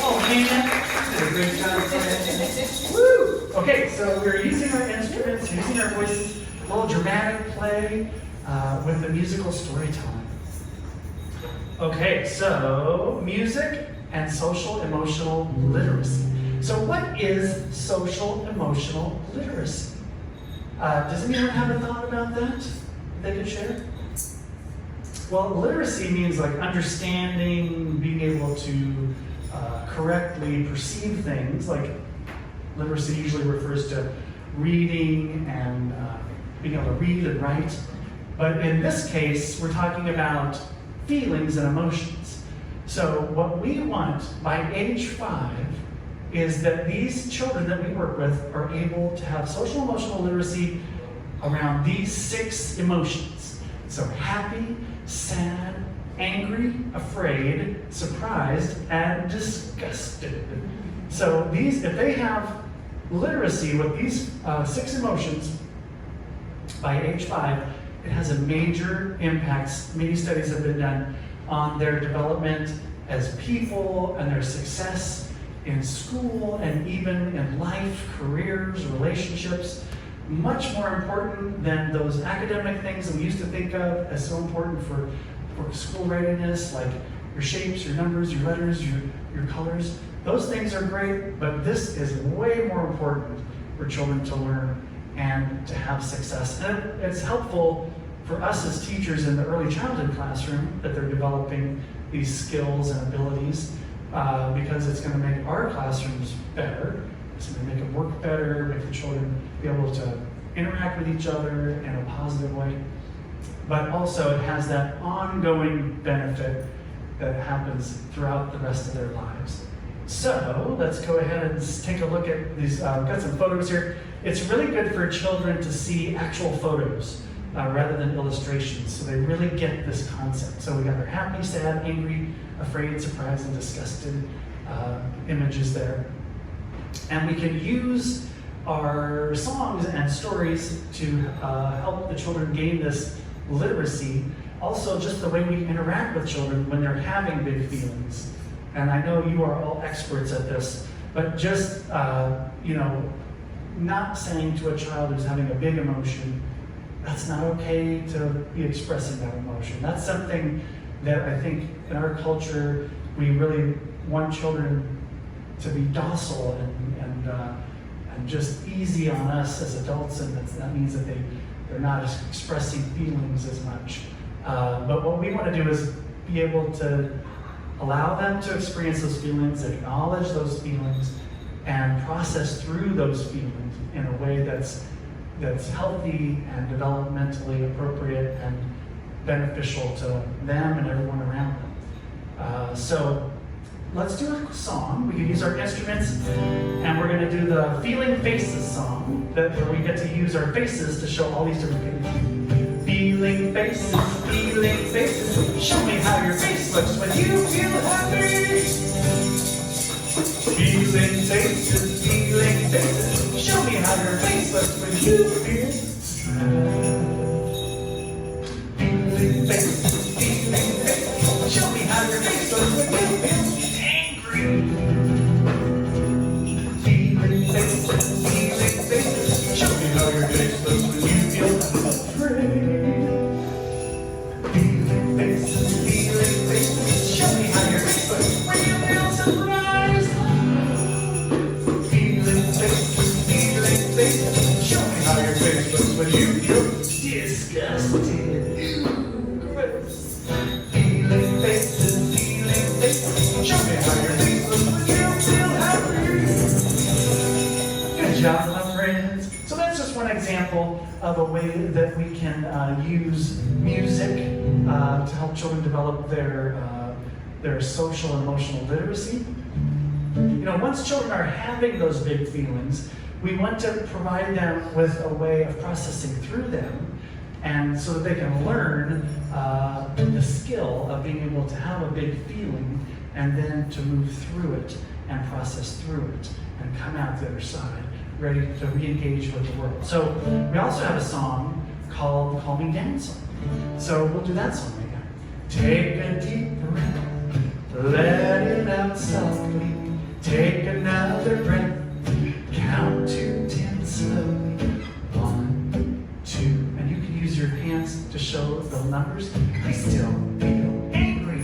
Oh, man. You did a great job, friends. Woo! Okay, so we're using our instruments, using our voices, a little dramatic play with the musical storytelling. Okay, so music and social emotional literacy. So what is social emotional literacy? Does anyone have a thought about that they could share? Well, literacy means like understanding, being able to correctly perceive things. Like literacy usually refers to reading and being able to read and write. But in this case, we're talking about feelings and emotions. So what we want by age 5 is that these children that we work with are able to have social emotional literacy around these 6 emotions. So happy, sad, angry, afraid, surprised, and disgusted. So if they have literacy with these 6 emotions by age 5, it has a major impact. Many studies have been done on their development as people and their success in school and even in life, careers, relationships. Much more important than those academic things that we used to think of as so important for school readiness, like your shapes, your numbers, your letters, your colors. Those things are great, but this is way more important for children to learn and to have success. And it's helpful for us as teachers in the early childhood classroom that they're developing these skills and abilities because it's going to make our classrooms better. It's going to make them work better, make the children be able to interact with each other in a positive way. But also it has that ongoing benefit that happens throughout the rest of their lives. So let's go ahead and take a look at these. We've got some photos here. It's really good for children to see actual photos rather than illustrations, so they really get this concept. So we got our happy, sad, angry, afraid, surprised, and disgusted images there. And we can use our songs and stories to help the children gain this literacy. Also, just the way we interact with children when they're having big feelings. And I know you are all experts at this, but just, not saying to a child who's having a big emotion, that's not okay to be expressing that emotion. That's something that I think in our culture, we really want children to be docile and just easy on us as adults, and that means that they're not expressing feelings as much. But what we want to do is be able to allow them to experience those feelings, acknowledge those feelings, and process through those feelings in a way that's healthy and developmentally appropriate and beneficial to them and everyone around them. So let's do a song. We can use our instruments, and we're going to do the Feeling Faces song, where we get to use our faces to show all these different feelings. Feeling faces, show me how your face looks when you feel happy. Feeling faces, show me how your face looks when you feel sad. Feeling faces, show me how your face looks when you feel angry. Feeling faces, show me how your face looks when you feel afraid. Feeling faces, show me how your face looks when you Jump in higher. Good job, my friends. So that's just one example of a way that we can use music to help children develop their social and emotional literacy. You know, once children are having those big feelings, we want to provide them with a way of processing through them, and so that they can learn the skill of being able to have a big feeling and then to move through it and process through it and come out the other side, ready to re-engage with the world. So we also have a song called the Calming Down Song. So we'll do that song right now. Take a deep breath, let it out softly. Take another breath, count to 10 slowly. 1, 2, and you can use your hands to show the numbers. I still feel angry.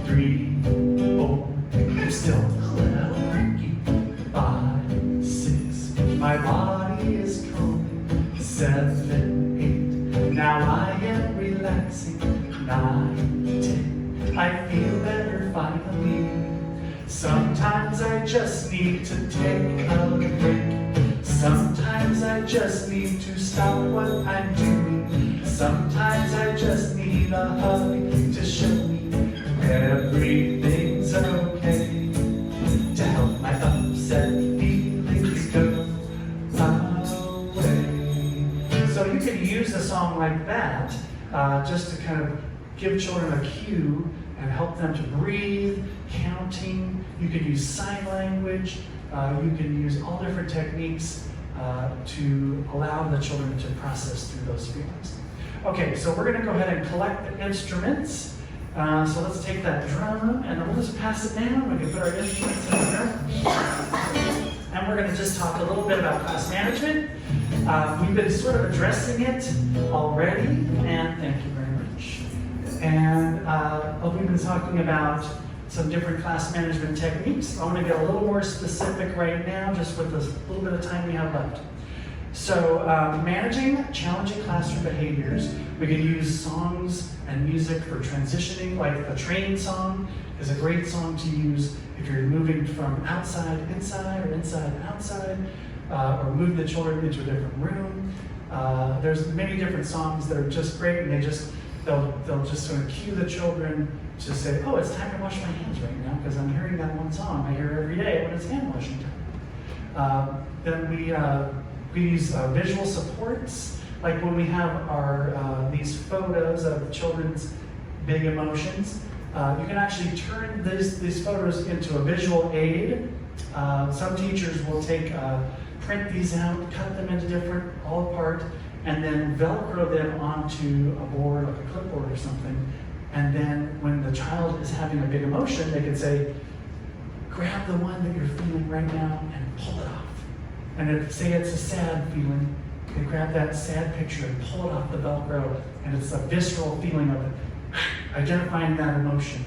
3, 4, I'm still a little cranky. 5, 6, my body is calm. 7, 8, now I am relaxing. 9, 10, I feel better finally. Sometimes I just need to take a break. Sometimes I just need to stop what I'm doing. Sometimes I just need a hug to show me everything's okay. To help my upset feelings go away. So you can use a song like that just to kind of give children a cue and help them to breathe, counting. You can use sign language. You can use all different techniques to allow the children to process through those feelings. Okay, so we're going to go ahead and collect the instruments. So let's take that drum and we'll just pass it down. We can put our instruments in there. And we're going to just talk a little bit about class management. We've been sort of addressing it already, and thank you very much. And we've been talking about some different class management techniques. I want to get a little more specific right now, just with this little bit of time we have left. So managing challenging classroom behaviors, we can use songs and music for transitioning, like the train song is a great song to use if you're moving from outside inside or inside outside, or moving the children into a different room. There's many different songs that are just great, and they'll just sort of cue the children to say, oh, it's time to wash my hands right now, because I'm hearing that one song I hear every day when it's hand washing time. Then we use visual supports, like when we have our these photos of children's big emotions. You can actually turn these photos into a visual aid. Some teachers will print these out, cut them into different, all apart, and then Velcro them onto a board, like a clipboard or something. And then when the child is having a big emotion, they can say, grab the one that you're feeling right now and pull it off. And if, say it's a sad feeling, they grab that sad picture and pull it off the Velcro, and it's a visceral feeling of it, identifying that emotion,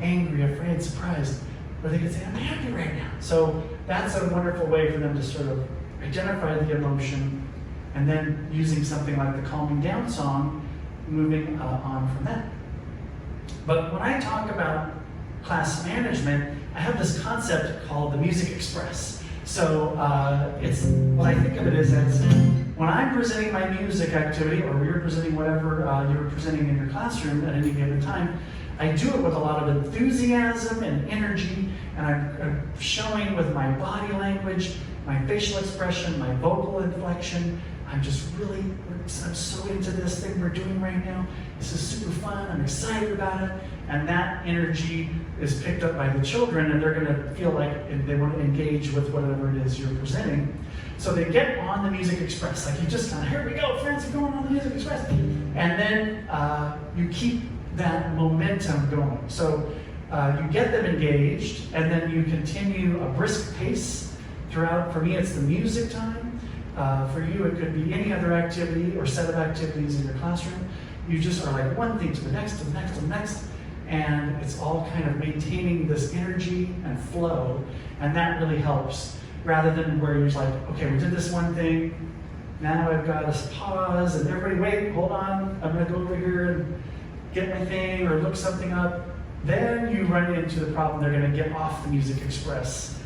angry, afraid, surprised, or they can say, I'm happy right now. So that's a wonderful way for them to sort of identify the emotion, and then using something like the Calming Down song, moving on from that. But when I talk about class management, I have this concept called the Music Express. So it's what I think of it is as when I'm presenting my music activity, or you're presenting whatever you're presenting in your classroom at any given time, I do it with a lot of enthusiasm and energy, and I'm showing with my body language, my facial expression, my vocal inflection. I'm so into this thing we're doing right now. This is super fun, I'm excited about it. And that energy is picked up by the children, and they're gonna feel like they want to engage with whatever it is you're presenting. So they get on the Music Express, like you just kind of, here we go, friends, we're going on the Music Express. And then you keep that momentum going. So you get them engaged, and then you continue a brisk pace throughout. For me, it's the music time. For you, it could be any other activity or set of activities in your classroom. You just are like one thing to the next, to the next, to the next, and it's all kind of maintaining this energy and flow, and that really helps, rather than where you're just like, okay, we did this one thing, now I've got to pause, and everybody, wait, hold on, I'm going to go over here and get my thing or look something up. then you run into the problem they're going to get off the Music Express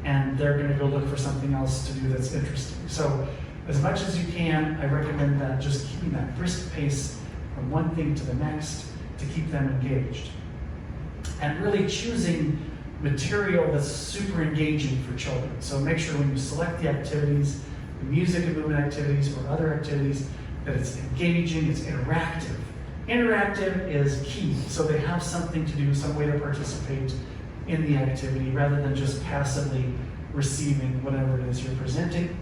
and they're going to go look for something else to do that's interesting. So as much as you can, I recommend that just keeping that brisk pace from one thing to the next to keep them engaged. And really choosing material that's super engaging for children. So make sure when you select the activities, the music and movement activities or other activities, that it's engaging, it's interactive. Interactive is key, so they have something to do, some way to participate in the activity rather than just passively receiving whatever it is you're presenting.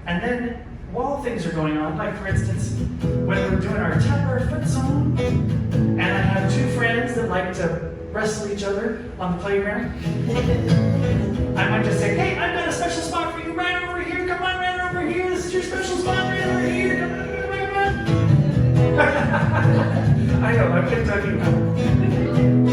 And then while things are going on, like for instance, when we're doing our tap our foot song, and I have two friends that like to wrestle each other on the playground, I might just say, hey, I've got a special spot for you right over here. Come on, right over here. This is your special spot right over here. Come on, come on, come on. I know, I'm Kentucky. And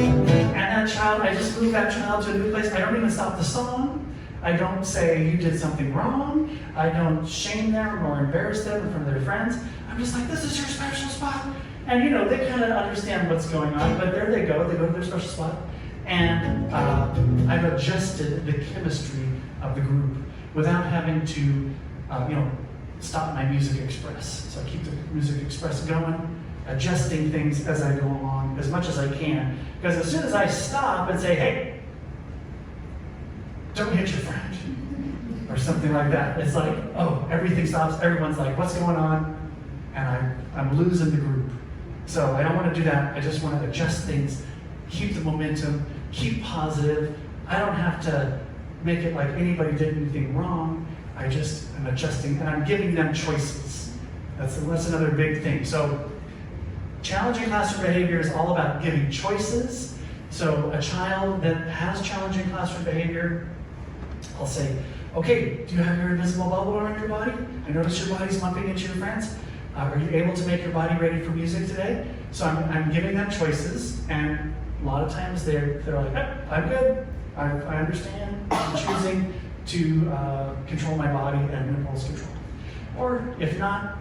that child, I just move that child to a new place. I don't even stop the song. I don't say you did something wrong. I don't shame them or embarrass them in front of their friends. I'm just like, this is your special spot. And you know, they kind of understand what's going on, but there they go to their special spot. And I've adjusted the chemistry of the group without having to, stop my Music Express. So I keep the Music Express going, adjusting things as I go along as much as I can. Because as soon as I stop and say, hey, don't hit your friend, or something like that, it's like, oh, everything stops, everyone's like, what's going on? And I'm losing the group. So I don't want to do that. I just want to adjust things, keep the momentum, keep positive. I don't have to make it like anybody did anything wrong. I just am adjusting, and I'm giving them choices. That's another big thing. So challenging classroom behavior is all about giving choices. So a child that has challenging classroom behavior, I'll say, okay, do you have your invisible bubble around your body? I notice your body's bumping into your friends. Are you able to make your body ready for music today? So I'm giving them choices, and a lot of times they're like, oh, I'm good, I understand, I'm choosing to control my body and impulse control. Or if not,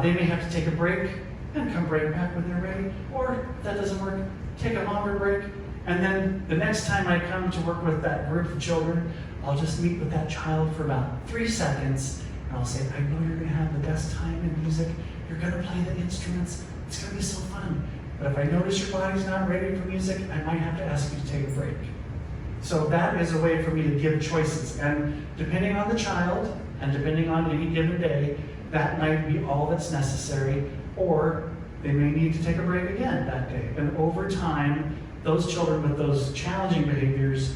they may have to take a break and come right back when they're ready. Or if that doesn't work, take a longer break. And then the next time I come to work with that group of children, I'll just meet with that child for about 3 seconds. And I'll say, I know you're going to have the best time in music. You're going to play the instruments. It's going to be so fun. But if I notice your body's not ready for music, I might have to ask you to take a break. So that is a way for me to give choices. And depending on the child, and depending on any given day, that might be all that's necessary. Or they may need to take a break again that day. And over time, those children with those challenging behaviors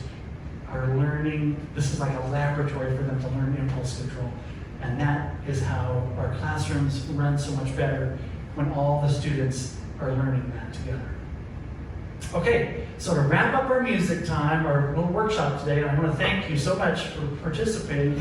are learning. This is like a laboratory for them to learn impulse control. And that is how our classrooms run so much better when all the students are learning that together. Okay, so to wrap up our music time, our little workshop today, I want to thank you so much for participating.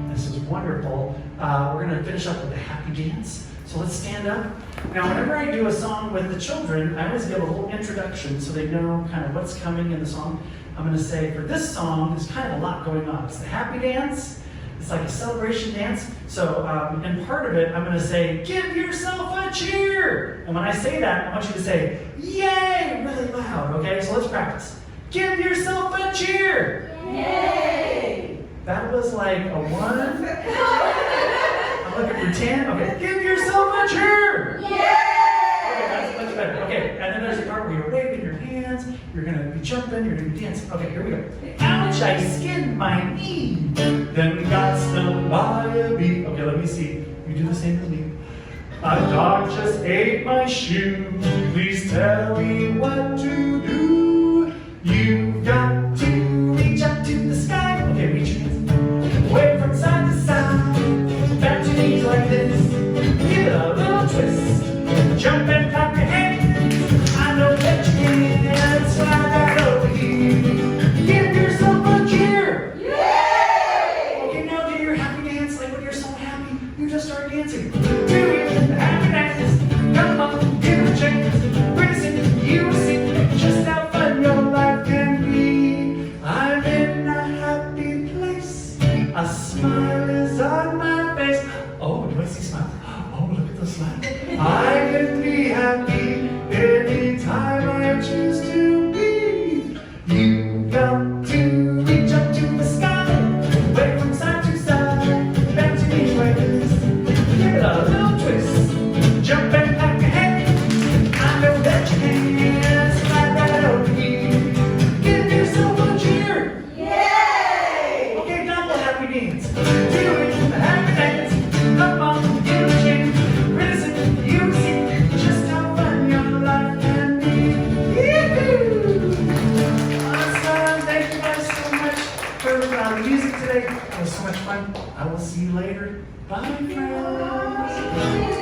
This is wonderful. We're going to finish up with a happy dance. So let's stand up. Now, whenever I do a song with the children, I always give a little introduction so they know kind of what's coming in the song. I'm going to say, for this song, there's kind of a lot going on. It's the happy dance. It's like a celebration dance. So in part of it, I'm going to say, give yourself a cheer. And when I say that, I want you to say, yay, really loud. Okay, so let's practice. Give yourself a cheer. Yay! That was like a 1. I'm looking for 10. Okay, give yourself a cheer. Yay! Okay, that's much better. Okay, and then there's a part where you're waving your hands, you're going to be jumping, you're going to be dancing. Okay, here we go. Ouch, I skinned my knee. Then we got stung by a bee. Okay, let me see. You do the same to me. A dog just ate my shoe. Please tell me what to do. You've got to reach up to the sky. Okay, reach your hands. Wave from side to side. Back to knees like this. Give it a little twist. Jump and clap your hands. I know that you can. Slide right over here. Give yourself a cheer. Yay! Okay, now do your happy dance. Like when you're so happy, you just start dancing. Do it, happy dance. Come on, give it a chance. Pretty soon you will see. doing the happy dance. Come on, you can listen, you see just how fun your life can be. Yee-hoo! Awesome! Thank you guys so much for the music today. It was so much fun. I will see you later. Bye, friends.